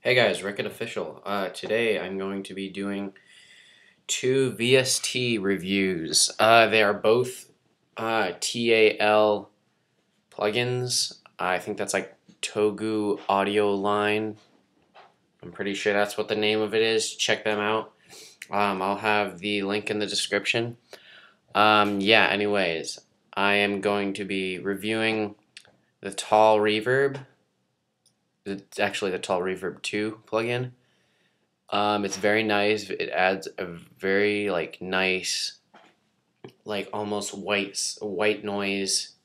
Hey guys, Rickett Official. Today I'm going to be doing two VST reviews. They are both TAL plugins. I think that's like Togu Audio Line. I'm pretty sure that's what the name of it is. Check them out. I'll have the link in the description. Anyways, I am going to be reviewing the TAL Reverb. It's actually the TAL Reverb 2 plugin. It's very nice. It adds a very nice, almost white noise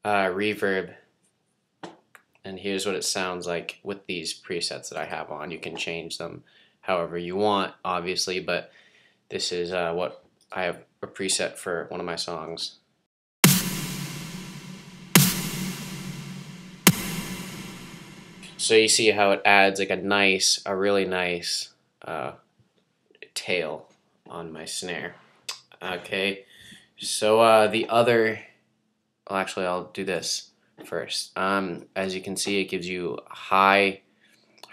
reverb. And here's what it sounds like with these presets that I have on. You can change them however you want, obviously, but this is what I have a preset for one of my songs. So you see how it adds like a really nice tail on my snare. Okay, so actually I'll do this first. As you can see, it gives you high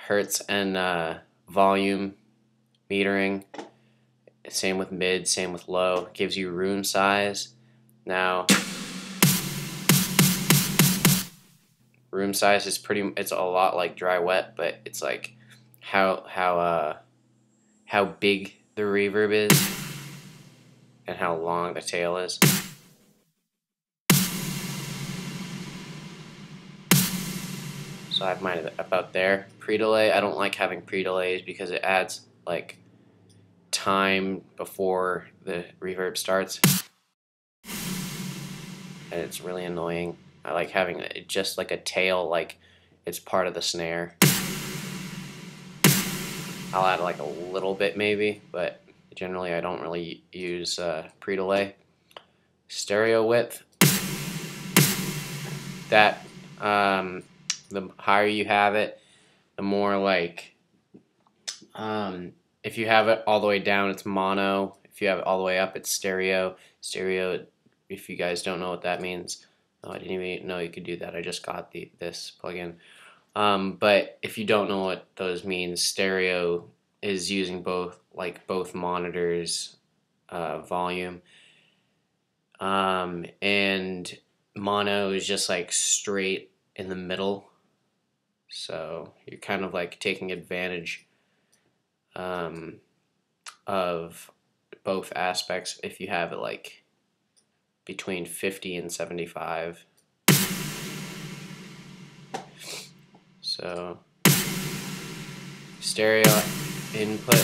hertz and volume metering. Same with mid, same with low. It gives you room size. Now, room size is it's a lot like dry wet, but it's like how big the reverb is and how long the tail is. So I have mine about there. Pre-delay, I don't like having pre-delays because it adds like time before the reverb starts, and it's really annoying. I like having it just like a tail, like it's part of the snare. I'll add like a little bit maybe, but generally I don't really use pre-delay. Stereo width, that the higher you have it, the more if you have it all the way down, it's mono. If you have it all the way up, it's stereo. Stereo, if you guys don't know what that means, I didn't even know you could do that. I just got this plugin. But if you don't know what those mean, stereo is using both monitors' volume, and mono is just like straight in the middle. So you're kind of like taking advantage of both aspects if you have it like between 50 and 75. So stereo input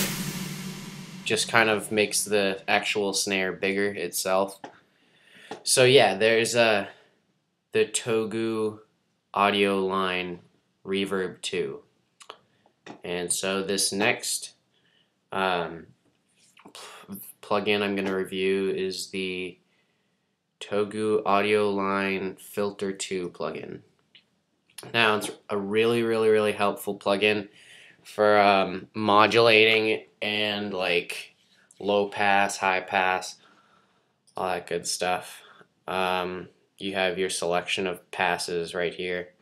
just kind of makes the actual snare bigger itself. So yeah, there's the Togu Audio Line Reverb 2. And so this next plugin I'm going to review is the Togu Audio Line Filter 2 plugin. Now, it's a really helpful plugin for modulating and like low pass, high pass, all that good stuff. You have your selection of passes right here,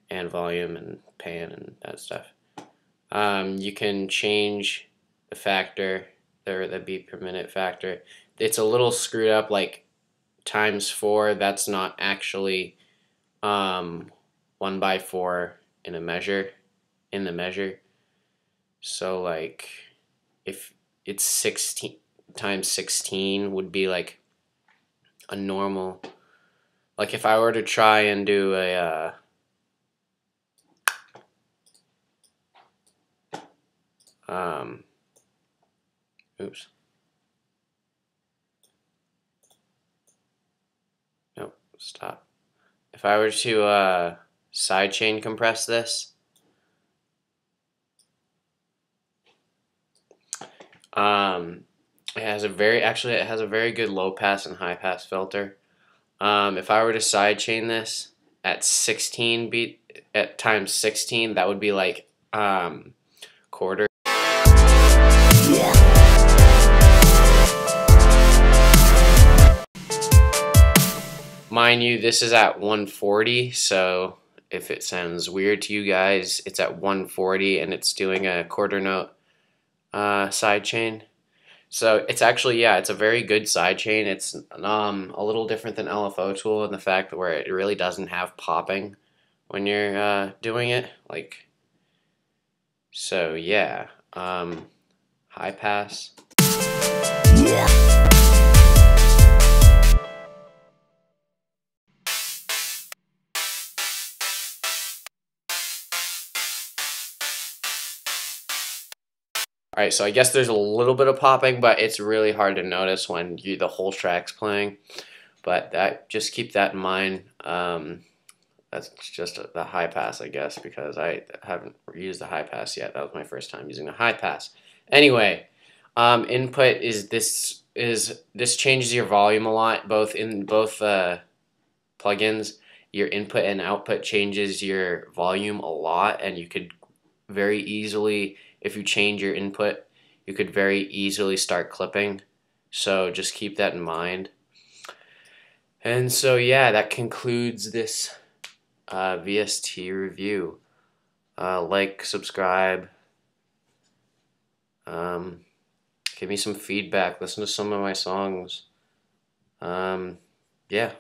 and volume and pan and that stuff. You can change the factor, the beat per minute factor. It's a little screwed up, like ×4. That's not actually 1/4 in the measure. So like if it's 16 times 16 would be like a normal. Like if I were to try and do a oops. Nope, stop. If I were to sidechain compress this, it has a very good low pass and high pass filter. If I were to sidechain this at 16 beat at times 16, that would be like quarter. Mind you, this is at 140, so if it sounds weird to you guys, it's at 140 and it's doing a quarter note side chain. So it's actually, yeah, it's a very good side chain. It's a little different than LFO Tool in the fact that where it really doesn't have popping when you're doing it. Like, so yeah, high pass. All right, so I guess there's a little bit of popping, but it's really hard to notice when the whole track's playing. But just keep that in mind. That's just the high pass, I guess, because I haven't used the high pass yet. That was my first time using the high pass. Anyway, input this changes your volume a lot, both in both plugins. Your input and output changes your volume a lot, and you could very easily, if you change your input, you could very easily start clipping. So just keep that in mind. And so yeah, that concludes this VST review. Like, subscribe, give me some feedback, listen to some of my songs. Yeah.